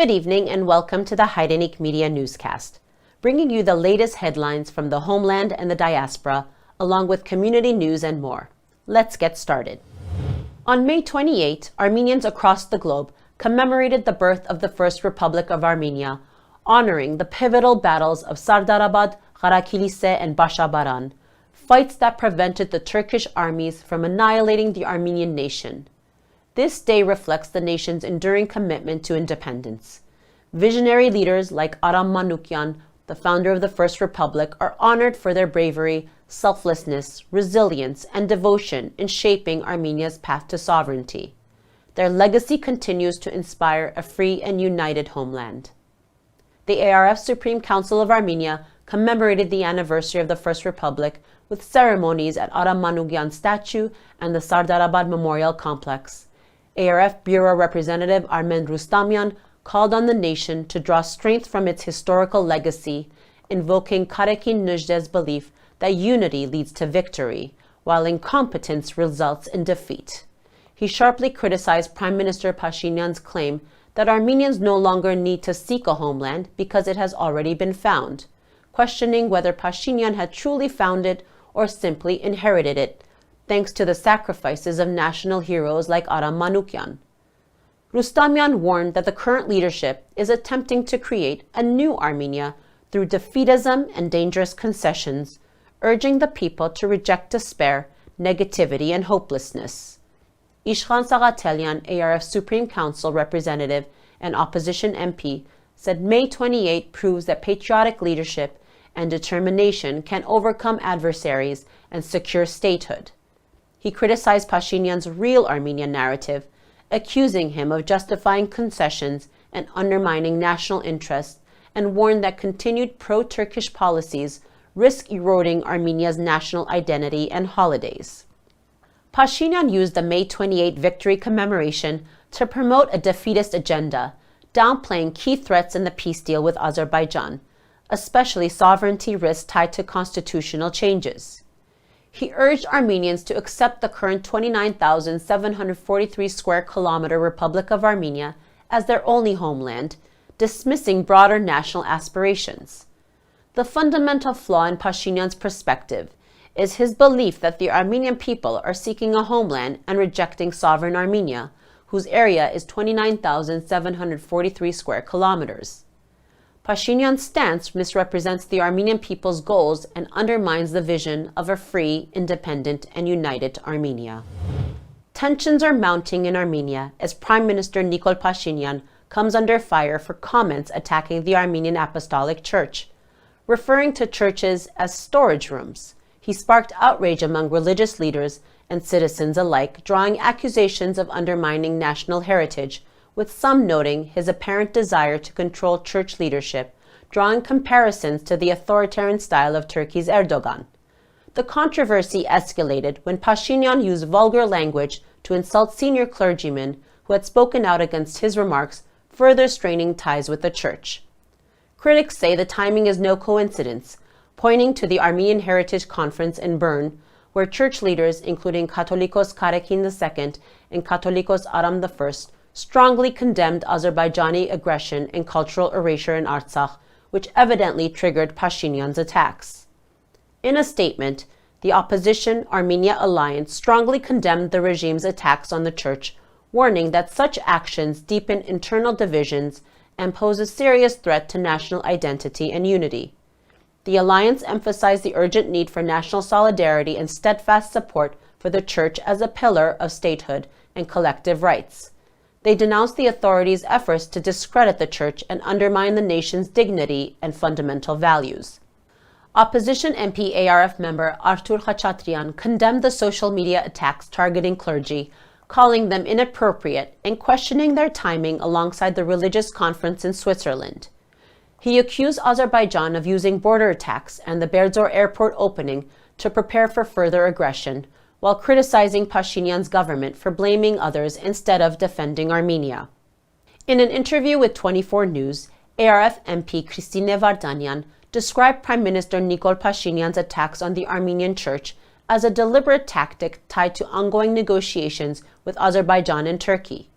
Good evening and welcome to the Hydenic Media Newscast, bringing you the latest headlines from the homeland and the diaspora, along with community news and more. Let's get started. On May 28, Armenians across the globe commemorated the birth of the First Republic of Armenia, honoring the pivotal battles of Sardarabad, Gharakilise, and Bashabaran, fights that prevented the Turkish armies from annihilating the Armenian nation. This day reflects the nation's enduring commitment to independence. Visionary leaders like Aram Manukyan, the founder of the First Republic, are honored for their bravery, selflessness, resilience, and devotion in shaping Armenia's path to sovereignty. Their legacy continues to inspire a free and united homeland. The ARF Supreme Council of Armenia commemorated the anniversary of the First Republic with ceremonies at Aram Manukyan's statue and the Sardarabad Memorial Complex. ARF Bureau Representative Armen Rustamyan called on the nation to draw strength from its historical legacy, invoking Karekin Nujde's belief that unity leads to victory, while incompetence results in defeat. He sharply criticized Prime Minister Pashinyan's claim that Armenians no longer need to seek a homeland because it has already been found, questioning whether Pashinyan had truly found it or simply inherited it, thanks to the sacrifices of national heroes like Aram Manukyan. Rustamyan warned that the current leadership is attempting to create a new Armenia through defeatism and dangerous concessions, urging the people to reject despair, negativity, and hopelessness. Ishkhan Sagatelian, ARF Supreme Council representative and opposition MP, said May 28 proves that patriotic leadership and determination can overcome adversaries and secure statehood. He criticized Pashinyan's real Armenian narrative, accusing him of justifying concessions and undermining national interests, and warned that continued pro-Turkish policies risk eroding Armenia's national identity and holidays. Pashinyan used the May 28 victory commemoration to promote a defeatist agenda, downplaying key threats in the peace deal with Azerbaijan, especially sovereignty risks tied to constitutional changes. He urged Armenians to accept the current 29,743 square kilometer Republic of Armenia as their only homeland, dismissing broader national aspirations. The fundamental flaw in Pashinyan's perspective is his belief that the Armenian people are seeking a homeland and rejecting sovereign Armenia, whose area is 29,743 square kilometers. Pashinyan's stance misrepresents the Armenian people's goals and undermines the vision of a free, independent, and united Armenia. Tensions are mounting in Armenia as Prime Minister Nikol Pashinyan comes under fire for comments attacking the Armenian Apostolic Church. Referring to churches as storage rooms, he sparked outrage among religious leaders and citizens alike, drawing accusations of undermining national heritage, with some noting his apparent desire to control church leadership, drawing comparisons to the authoritarian style of Turkey's Erdogan. The controversy escalated when Pashinyan used vulgar language to insult senior clergymen who had spoken out against his remarks, further straining ties with the church. Critics say the timing is no coincidence, pointing to the Armenian Heritage Conference in Bern, where church leaders, including Catholicos Karekin II and Catholicos Aram I, strongly condemned Azerbaijani aggression and cultural erasure in Artsakh, which evidently triggered Pashinyan's attacks. In a statement, the opposition Armenia Alliance strongly condemned the regime's attacks on the church, warning that such actions deepen internal divisions and pose a serious threat to national identity and unity. The alliance emphasized the urgent need for national solidarity and steadfast support for the church as a pillar of statehood and collective rights. They denounced the authorities' efforts to discredit the church and undermine the nation's dignity and fundamental values. Opposition MP ARF member Artur Khachatryan condemned the social media attacks targeting clergy, calling them inappropriate and questioning their timing alongside the religious conference in Switzerland. He accused Azerbaijan of using border attacks and the Berdzour airport opening to prepare for further aggression, while criticizing Pashinyan's government for blaming others instead of defending Armenia. In an interview with 24 News, ARF MP Christian Vardanyan described Prime Minister Nikol Pashinyan's attacks on the Armenian Church as a deliberate tactic tied to ongoing negotiations with Azerbaijan and Turkey.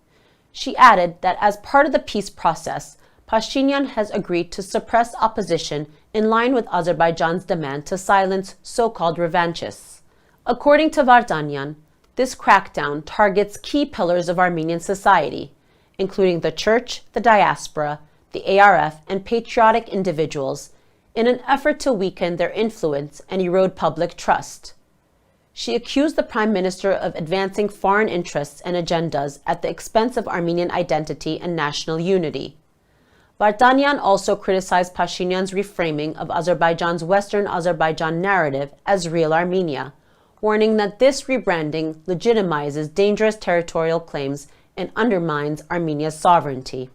She added that as part of the peace process, Pashinyan has agreed to suppress opposition in line with Azerbaijan's demand to silence so-called revanchists. According to Vardanyan, this crackdown targets key pillars of Armenian society, including the church, the diaspora, the ARF, and patriotic individuals, in an effort to weaken their influence and erode public trust. She accused the Prime Minister of advancing foreign interests and agendas at the expense of Armenian identity and national unity. Vardanyan also criticized Pashinyan's reframing of Azerbaijan's Western Azerbaijan narrative as real Armenia, warning that this rebranding legitimizes dangerous territorial claims and undermines Armenia's sovereignty.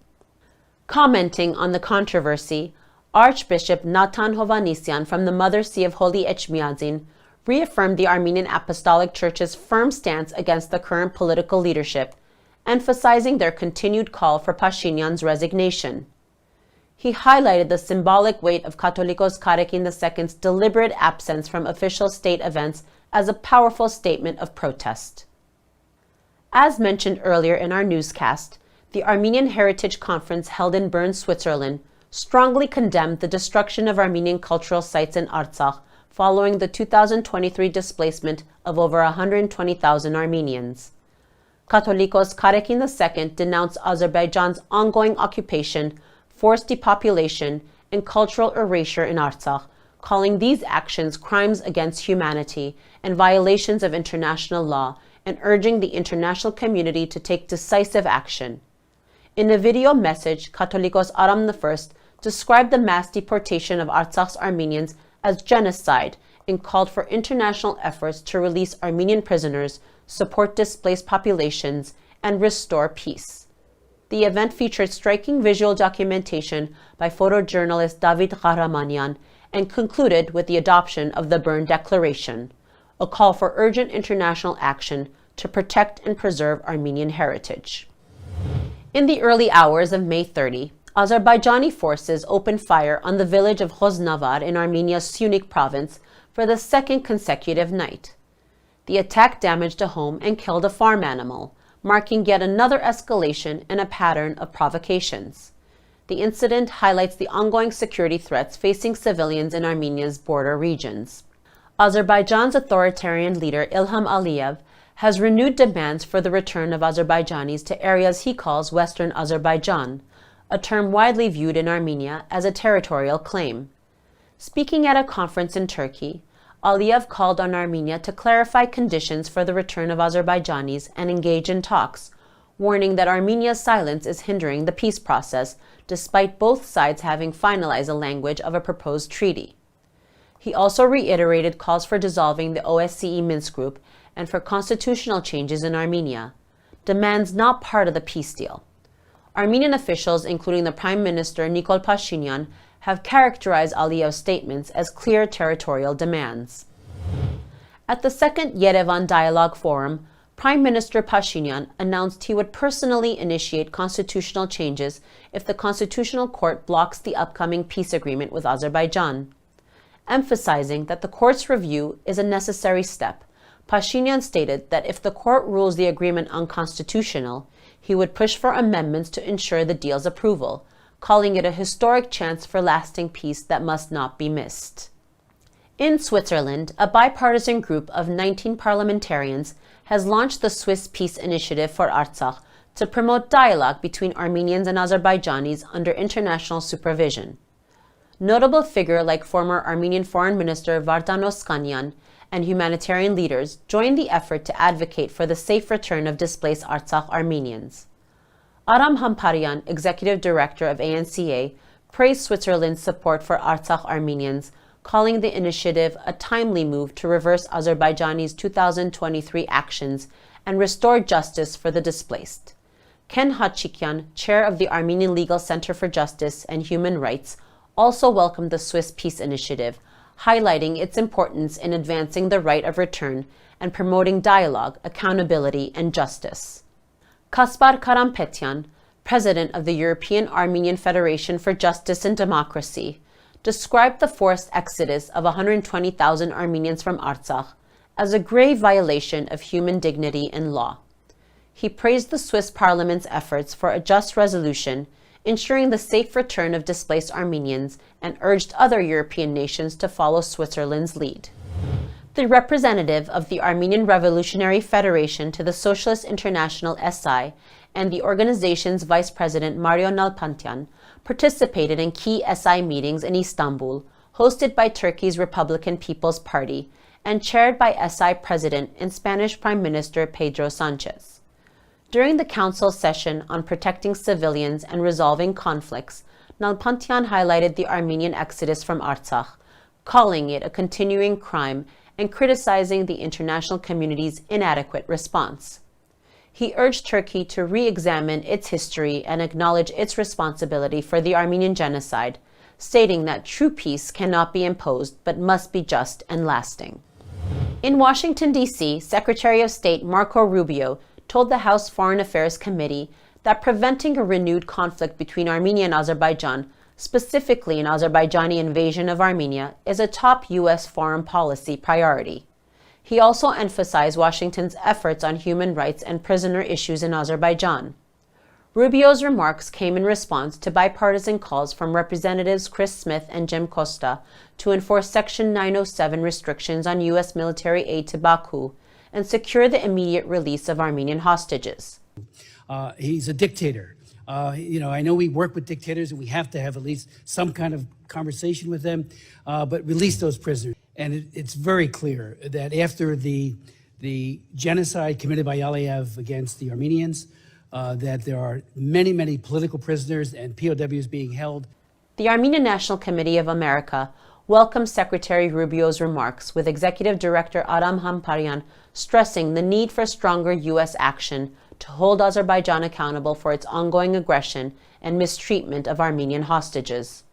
Commenting on the controversy, Archbishop Natan Hovanesyan from the Mother See of Holy Echmiadzin reaffirmed the Armenian Apostolic Church's firm stance against the current political leadership, emphasizing their continued call for Pashinyan's resignation. He highlighted the symbolic weight of Catholicosate II's deliberate absence from official state events as a powerful statement of protest. As mentioned earlier in our newscast, the Armenian Heritage Conference held in Bern, Switzerland, strongly condemned the destruction of Armenian cultural sites in Artsakh following the 2023 displacement of over 120,000 Armenians. Catholicosate II denounced Azerbaijan's ongoing occupation, forced depopulation, and cultural erasure in Artsakh, calling these actions crimes against humanity and violations of international law, and urging the international community to take decisive action. In a video message, Catholicos Aram I described the mass deportation of Artsakh's Armenians as genocide and called for international efforts to release Armenian prisoners, support displaced populations, and restore peace. The event featured striking visual documentation by photojournalist David Ghahramanyan and concluded with the adoption of the Bern Declaration, a call for urgent international action to protect and preserve Armenian heritage. In the early hours of May 30, Azerbaijani forces opened fire on the village of Ghoznavar in Armenia's Syunik province for the second consecutive night. The attack damaged a home and killed a farm animal, marking yet another escalation in a pattern of provocations. The incident highlights the ongoing security threats facing civilians in Armenia's border regions. Azerbaijan's authoritarian leader Ilham Aliyev has renewed demands for the return of Azerbaijanis to areas he calls Western Azerbaijan, a term widely viewed in Armenia as a territorial claim. Speaking at a conference in Turkey, Aliyev called on Armenia to clarify conditions for the return of Azerbaijanis and engage in talks, warning that Armenia's silence is hindering the peace process, despite both sides having finalized a language of a proposed treaty. He also reiterated calls for dissolving the OSCE Minsk Group and for constitutional changes in Armenia, demands not part of the peace deal. Armenian officials, including the Prime Minister Nikol Pashinyan, have characterized Aliyev's statements as clear territorial demands. At the second Yerevan Dialogue Forum, Prime Minister Pashinyan announced he would personally initiate constitutional changes if the Constitutional Court blocks the upcoming peace agreement with Azerbaijan. Emphasizing that the court's review is a necessary step, Pashinyan stated that if the court rules the agreement unconstitutional, he would push for amendments to ensure the deal's approval, calling it a historic chance for lasting peace that must not be missed. In Switzerland, a bipartisan group of 19 parliamentarians has launched the Swiss Peace Initiative for Artsakh to promote dialogue between Armenians and Azerbaijanis under international supervision. Notable figures like former Armenian Foreign Minister Vardan Oskanyan and humanitarian leaders joined the effort to advocate for the safe return of displaced Artsakh Armenians. Aram Hamparian, Executive Director of ANCA, praised Switzerland's support for Artsakh Armenians, calling the initiative a timely move to reverse Azerbaijanis' 2023 actions and restore justice for the displaced. Ken Hachikian, chair of the Armenian Legal Center for Justice and Human Rights, also welcomed the Swiss Peace Initiative, highlighting its importance in advancing the right of return and promoting dialogue, accountability, and justice. Kaspar Karampetyan, president of the European Armenian Federation for Justice and Democracy, described the forced exodus of 120,000 Armenians from Artsakh as a grave violation of human dignity and law. He praised the Swiss parliament's efforts for a just resolution, ensuring the safe return of displaced Armenians, and urged other European nations to follow Switzerland's lead. The representative of the Armenian Revolutionary Federation to the Socialist International SI and the organization's vice president Mario Nalpantyan participated in key SI meetings in Istanbul, hosted by Turkey's Republican People's Party and chaired by SI President and Spanish Prime Minister Pedro Sanchez. During the council session on protecting civilians and resolving conflicts, Nalpantyan highlighted the Armenian exodus from Artsakh, calling it a continuing crime and criticizing the international community's inadequate response. He urged Turkey to re-examine its history and acknowledge its responsibility for the Armenian genocide, stating that true peace cannot be imposed but must be just and lasting. In Washington, D.C., Secretary of State Marco Rubio told the House Foreign Affairs Committee that preventing a renewed conflict between Armenia and Azerbaijan, specifically an Azerbaijani invasion of Armenia, is a top U.S. foreign policy priority. He also emphasized Washington's efforts on human rights and prisoner issues in Azerbaijan. Rubio's remarks came in response to bipartisan calls from Representatives Chris Smith and Jim Costa to enforce Section 907 restrictions on U.S. military aid to Baku and secure the immediate release of Armenian hostages. He's a dictator. I know we work with dictators and we have to have at least some kind of conversation with them, but release those prisoners. And it's very clear that after the genocide committed by Aliyev against the Armenians, that there are many, many political prisoners and POWs being held. The Armenian National Committee of America welcomed Secretary Rubio's remarks, with Executive Director Adam Hamparyan stressing the need for stronger U.S. action to hold Azerbaijan accountable for its ongoing aggression and mistreatment of Armenian hostages.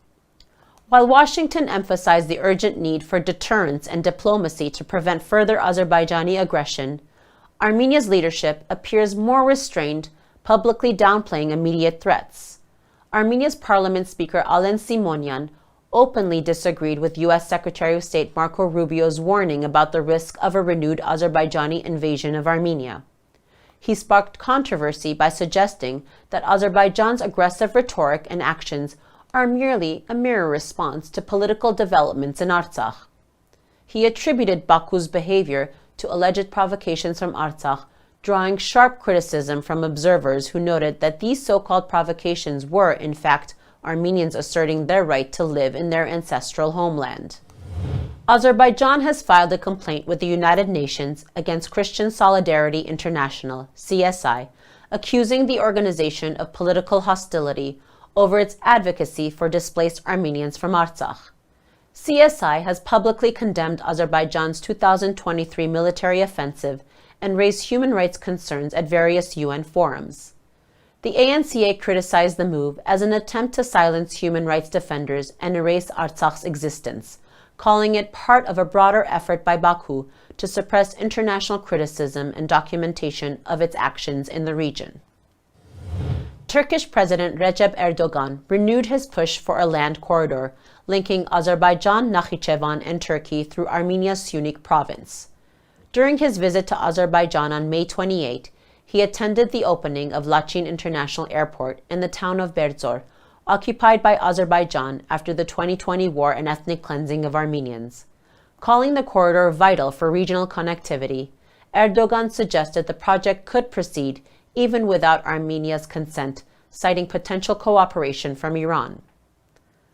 While Washington emphasized the urgent need for deterrence and diplomacy to prevent further Azerbaijani aggression, Armenia's leadership appears more restrained, publicly downplaying immediate threats. Armenia's Parliament Speaker Alen Simonyan openly disagreed with U.S. Secretary of State Marco Rubio's warning about the risk of a renewed Azerbaijani invasion of Armenia. He sparked controversy by suggesting that Azerbaijan's aggressive rhetoric and actions are merely a mirror response to political developments in Artsakh. He attributed Baku's behavior to alleged provocations from Artsakh, drawing sharp criticism from observers who noted that these so-called provocations were, in fact, Armenians asserting their right to live in their ancestral homeland. Azerbaijan has filed a complaint with the United Nations against Christian Solidarity International, CSI, accusing the organization of political hostility over its advocacy for displaced Armenians from Artsakh. CSI has publicly condemned Azerbaijan's 2023 military offensive and raised human rights concerns at various UN forums. The ANCA criticized the move as an attempt to silence human rights defenders and erase Artsakh's existence, calling it part of a broader effort by Baku to suppress international criticism and documentation of its actions in the region. Turkish President Recep Erdogan renewed his push for a land corridor linking Azerbaijan, Nakhichevan, and Turkey through Armenia's Syunik province. During his visit to Azerbaijan on May 28, he attended the opening of Lachin International Airport in the town of Berzor, occupied by Azerbaijan after the 2020 war and ethnic cleansing of Armenians. Calling the corridor vital for regional connectivity, Erdogan suggested the project could proceed even without Armenia's consent, citing potential cooperation from Iran.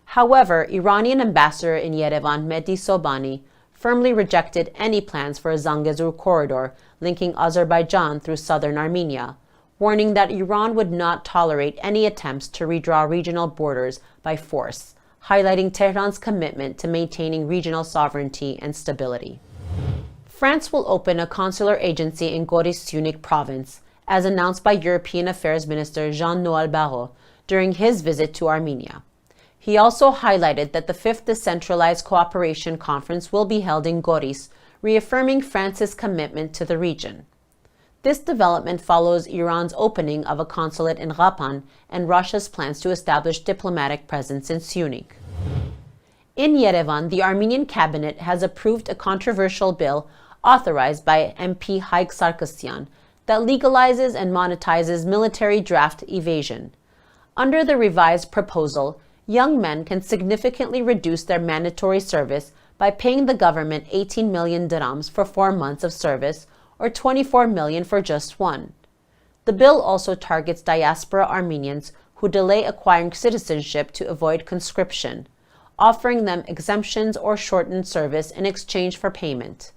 However, Iranian ambassador in Yerevan, Mehdi Sobhani, firmly rejected any plans for a Zangezur corridor linking Azerbaijan through southern Armenia, warning that Iran would not tolerate any attempts to redraw regional borders by force, highlighting Tehran's commitment to maintaining regional sovereignty and stability. France will open a consular agency in Goris Syunik province, as announced by European Affairs Minister Jean-Noël Barrot during his visit to Armenia. He also highlighted that the 5th Decentralized Cooperation Conference will be held in Goris, reaffirming France's commitment to the region. This development follows Iran's opening of a consulate in Rapan and Russia's plans to establish diplomatic presence in Syunik. In Yerevan, the Armenian cabinet has approved a controversial bill authorized by MP Haig Sarkisyan that legalizes and monetizes military draft evasion. Under the revised proposal, young men can significantly reduce their mandatory service by paying the government 18 million dirhams for 4 months of service or 24 million for just one. The bill also targets diaspora Armenians who delay acquiring citizenship to avoid conscription, offering them exemptions or shortened service in exchange for payment.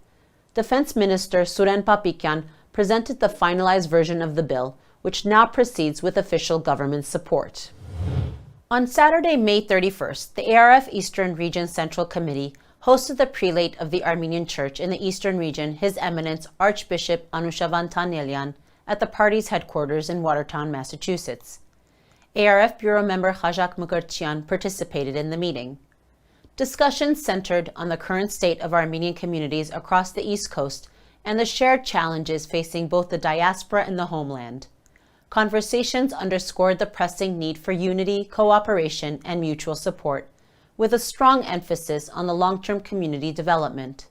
Defense Minister Suren Papikyan presented the finalized version of the bill, which now proceeds with official government support. On Saturday, May 31st, the ARF Eastern Region Central Committee hosted the prelate of the Armenian Church in the Eastern Region, His Eminence Archbishop Anushavan Tanelyan, at the party's headquarters in Watertown, Massachusetts. ARF Bureau member Khajak Mukherjian participated in the meeting. Discussions centered on the current state of Armenian communities across the East Coast and the shared challenges facing both the diaspora and the homeland. Conversations underscored the pressing need for unity, cooperation, and mutual support, with a strong emphasis on the long-term community development.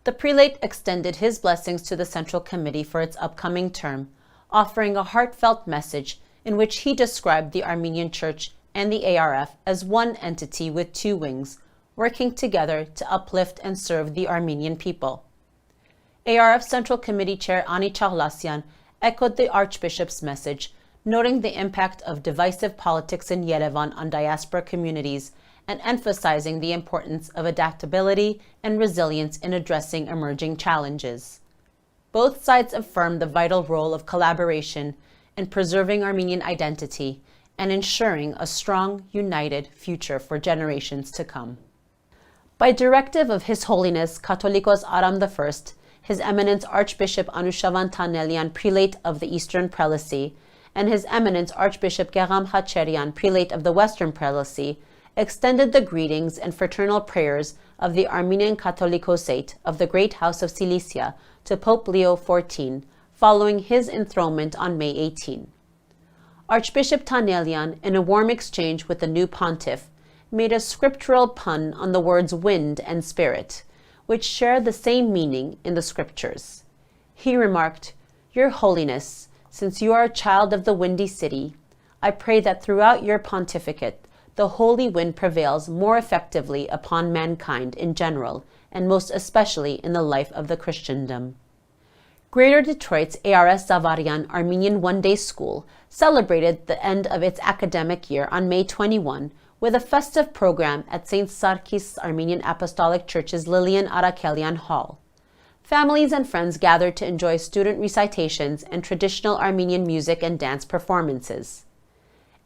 The prelate extended his blessings to the Central Committee for its upcoming term, offering a heartfelt message in which he described the Armenian Church and the ARF as one entity with two wings, working together to uplift and serve the Armenian people. ARF Central Committee Chair Ani Chaglasyan echoed the Archbishop's message, noting the impact of divisive politics in Yerevan on diaspora communities and emphasizing the importance of adaptability and resilience in addressing emerging challenges. Both sides affirmed the vital role of collaboration in preserving Armenian identity and ensuring a strong, united future for generations to come. By directive of His Holiness Catholicos Aram I, His Eminence Archbishop Anushavan Tanelyan, Prelate of the Eastern Prelacy, and His Eminence Archbishop Geram Hacherian, Prelate of the Western Prelacy, extended the greetings and fraternal prayers of the Armenian Catholicosate of the Great House of Cilicia to Pope Leo XIV, following his enthronement on May 18. Archbishop Tanelyan, in a warm exchange with the new pontiff, made a scriptural pun on the words wind and spirit, which share the same meaning in the scriptures. He remarked, "Your Holiness, since you are a child of the windy city, I pray that throughout your pontificate, the holy wind prevails more effectively upon mankind in general, and most especially in the life of the Christendom." Greater Detroit's ARS Zavarian Armenian One-Day School celebrated the end of its academic year on May 21 with a festive program at St. Sarkis Armenian Apostolic Church's Lillian Arakelian Hall. Families and friends gathered to enjoy student recitations and traditional Armenian music and dance performances.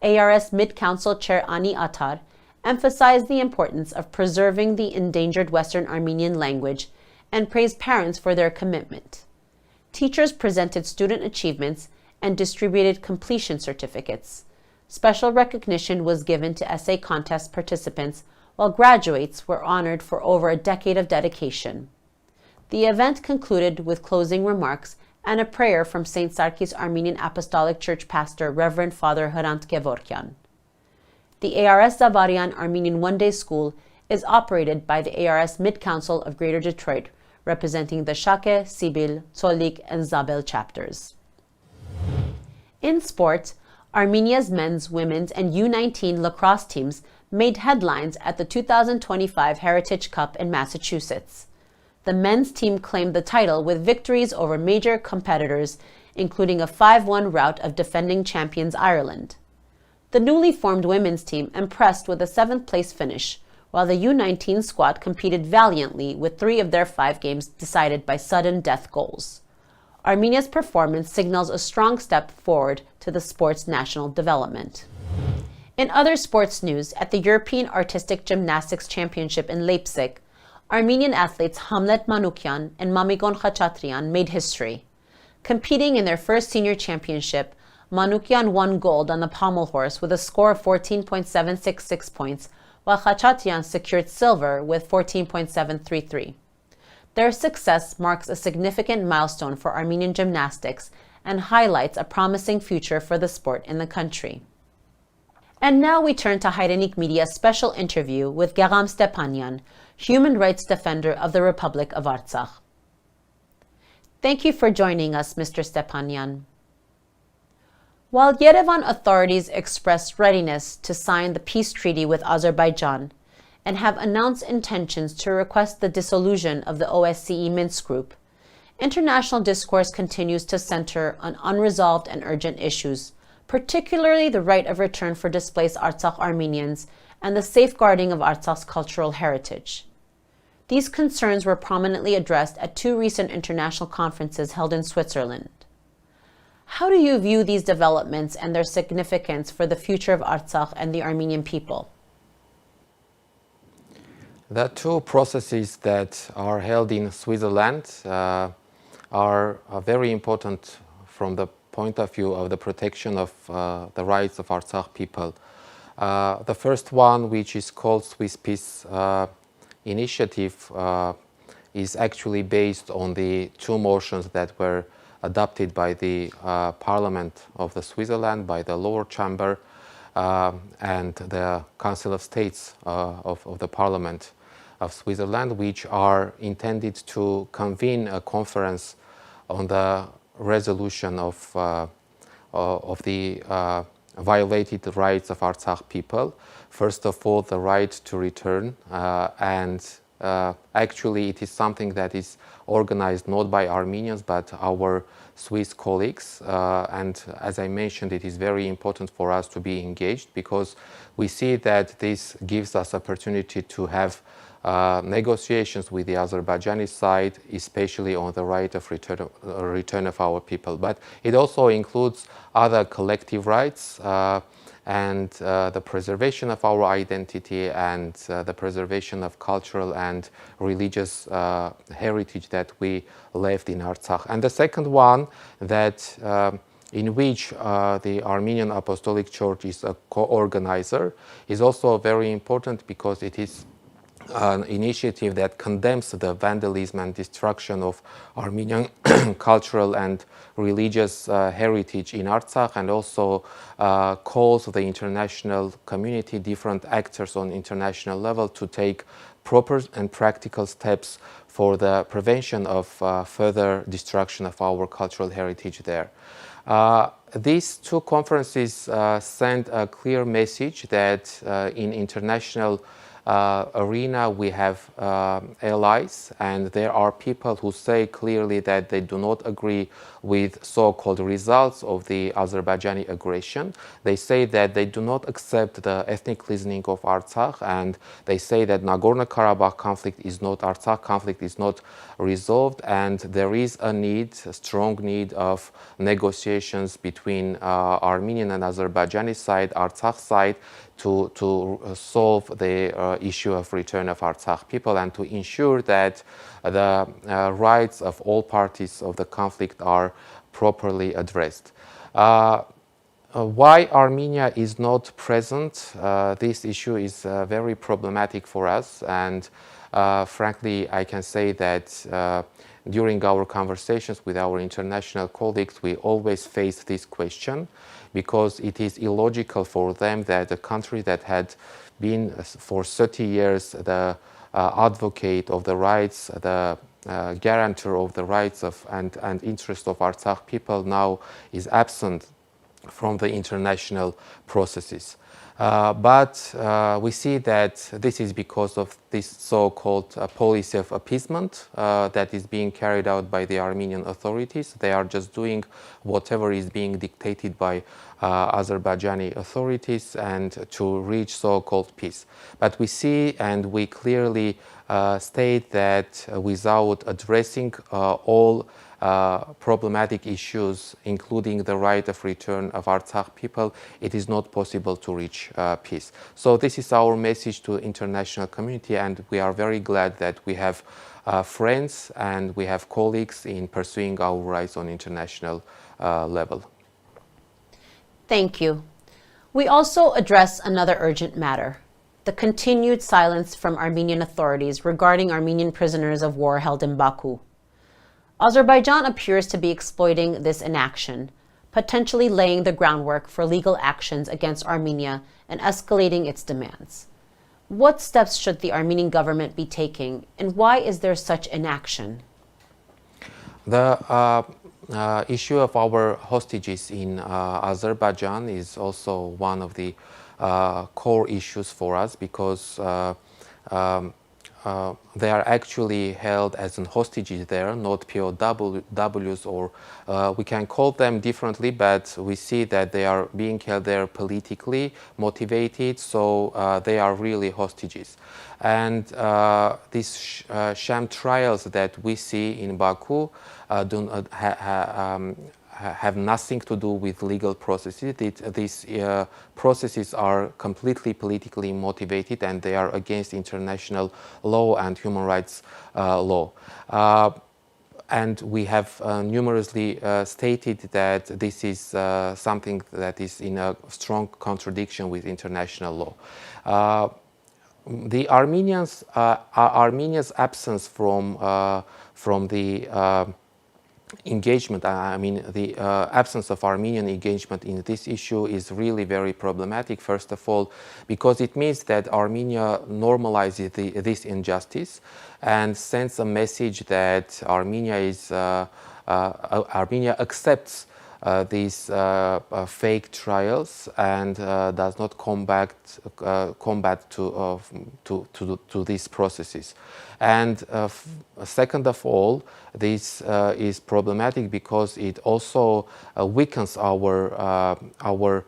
ARS Mid-Council Chair Ani Atar emphasized the importance of preserving the endangered Western Armenian language and praised parents for their commitment. Teachers presented student achievements and distributed completion certificates. Special recognition was given to essay contest participants, while graduates were honored for over a decade of dedication. The event concluded with closing remarks and a prayer from St. Sarkis Armenian Apostolic Church pastor Reverend Father Hrant Gevorkyan. The ARS Zavarian Armenian One-Day School is operated by the ARS Mid-Council of Greater Detroit, representing the Shake, Sibil, Tsolik, and Zabel chapters. In sport, Armenia's men's, women's, and U19 lacrosse teams made headlines at the 2025 Heritage Cup in Massachusetts. The men's team claimed the title with victories over major competitors, including a 5-1 rout of defending champions Ireland. The newly formed women's team impressed with a 7th-place finish, while the U19 squad competed valiantly with 3 of their 5 games decided by sudden death goals. Armenia's performance signals a strong step forward to the sport's national development. In other sports news, at the European Artistic Gymnastics Championship in Leipzig, Armenian athletes Hamlet Manukyan and Mamigon Khachatryan made history. Competing in their first senior championship, Manukyan won gold on the pommel horse with a score of 14.766 points, while Khachatryan secured silver with 14.733. Their success marks a significant milestone for Armenian gymnastics and highlights a promising future for the sport in the country. And now we turn to Heritage Media's special interview with Geram Stepanyan, human rights defender of the Republic of Artsakh. Thank you for joining us, Mr. Stepanyan. While Yerevan authorities expressed readiness to sign the peace treaty with Azerbaijan and have announced intentions to request the dissolution of the OSCE Minsk Group, international discourse continues to center on unresolved and urgent issues, particularly the right of return for displaced Artsakh Armenians and the safeguarding of Artsakh's cultural heritage. These concerns were prominently addressed at two recent international conferences held in Switzerland. How do you view these developments and their significance for the future of Artsakh and the Armenian people? The two processes that are held in Switzerland are very important from the point of view of the protection of the rights of Artsakh people. The first one, which is called Swiss Peace Initiative, is actually based on the two motions that were adopted by the Parliament of the Switzerland, by the lower chamber, and the Council of States of the Parliament of Switzerland, which are intended to convene a conference on the resolution of the violated rights of Artsakh people. First of all, the right to return, and actually it is something that is organized not by Armenians but our Swiss colleagues, and as I mentioned, it is very important for us to be engaged because we see that this gives us opportunity to have negotiations with the Azerbaijani side, especially on the right of return of our people. But it also includes other collective rights and the preservation of our identity and the preservation of cultural and religious heritage that we left in Artsakh. And the second one, that in which the Armenian Apostolic Church is a co-organizer, is also very important because it is an initiative that condemns the vandalism and destruction of Armenian cultural and religious heritage in Artsakh, and also calls the international community, different actors on international level, to take proper and practical steps for the prevention of further destruction of our cultural heritage there. These two conferences send a clear message that in international arena we have allies, and there are people who say clearly that they do not agree with so-called results of the Azerbaijani aggression. They say that they do not accept the ethnic cleansing of Artsakh, and they say that Nagorno-Karabakh conflict is not, Artsakh conflict is not resolved, and there is a need, a strong need of negotiations between Armenian and Azerbaijani side, Artsakh side, to solve the issue of return of Artsakh people and to ensure that the rights of all parties of the conflict are properly addressed. Why Armenia is not present, this issue is very problematic for us, and frankly I can say that during our conversations with our international colleagues we always face this question, because it is illogical for them that a country that had been for 30 years the advocate of the rights, the guarantor of the rights of and interests of Artsakh people now is absent from the international processes. But we see that this is because of this so-called policy of appeasement that is being carried out by the Armenian authorities. They are just doing whatever is being dictated by Azerbaijani authorities and to reach so-called peace. But we see and we clearly state that without addressing all problematic issues, including the right of return of Artsakh people, it is not possible to reach peace. So this is our message to the international community, and we are very glad that we have friends and we have colleagues in pursuing our rights on international level. Thank you. We also address another urgent matter: the continued silence from Armenian authorities regarding Armenian prisoners of war held in Baku. Azerbaijan appears to be exploiting this inaction, potentially laying the groundwork for legal actions against Armenia and escalating its demands. What steps should the Armenian government be taking, and why is there such inaction? The issue of our hostages in Azerbaijan is also one of the core issues for us, because they are actually held as hostages there, not POWs, or we can call them differently, but we see that they are being held there politically motivated, so they are really hostages. And these sham trials that we see in Baku have nothing to do with legal processes. These processes are completely politically motivated, and they are against international law and human rights law. And we have numerously stated that this is something that is in a strong contradiction with international law. The Armenians, Armenia's absence from the engagement, I mean the absence of Armenian engagement in this issue is really very problematic. First of all, because it means that Armenia normalizes this injustice and sends a message that Armenia accepts these fake trials and does not combat to these processes. And second of all, this is problematic because it also weakens our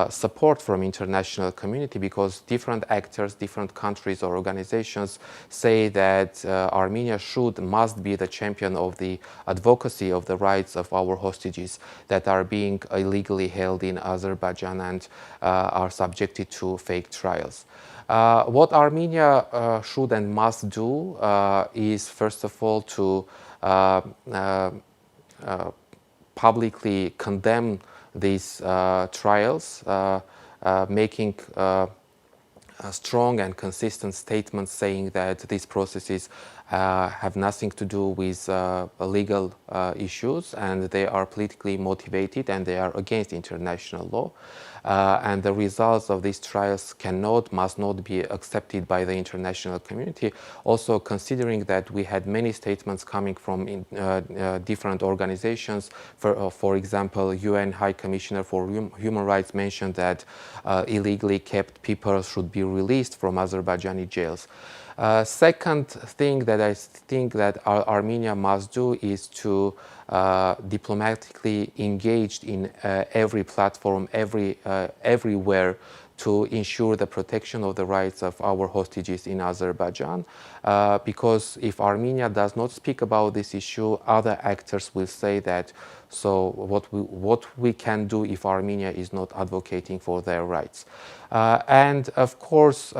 support from international community, because different actors, different countries or organizations say that Armenia must be the champion of the advocacy of the rights of our hostages that are being illegally held in Azerbaijan and are subjected to fake trials. What Armenia should and must do is, first of all, to publicly condemn these trials, making strong and consistent statements saying that these processes have nothing to do with legal issues, and they are politically motivated and they are against international law. And the results of these trials must not be accepted by the international community. Also, considering that we had many statements coming from different organizations, for example, UN High Commissioner for Human Rights mentioned that illegally kept people should be released from Azerbaijani jails. Second thing that I think that Armenia must do is to diplomatically engage in every platform, everywhere, to ensure the protection of the rights of our hostages in Azerbaijan. Because if Armenia does not speak about this issue, other actors will say that, so what we can do if Armenia is not advocating for their rights. And of course,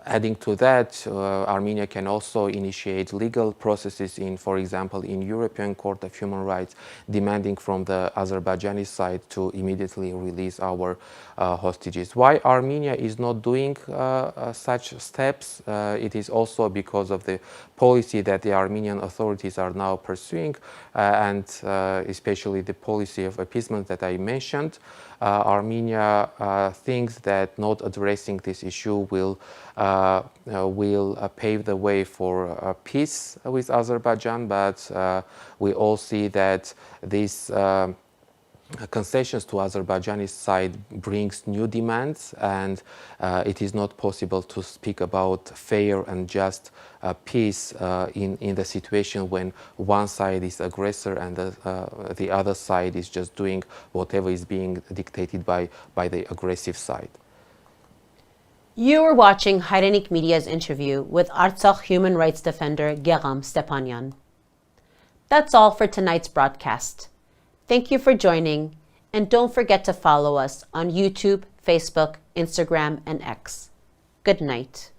adding to that, Armenia can also initiate legal processes for example, in European Court of Human Rights, demanding from the Azerbaijani side to immediately release our hostages. Why Armenia is not doing such steps? It is also because of the policy that the Armenian authorities are now pursuing, and especially the policy of appeasement that I mentioned. Armenia thinks that not addressing this issue will pave the way for peace with Azerbaijan, but we all see that these concessions to Azerbaijani side brings new demands, and it is not possible to speak about fair and just peace in the situation when one side is aggressor and the other side is just doing whatever is being dictated by the aggressive side. You were watching Heritage Media's interview with Artsakh human rights defender Yerevan Stepanyan. That's all for tonight's broadcast. Thank you for joining, and don't forget to follow us on YouTube, Facebook, Instagram, and X. Good night.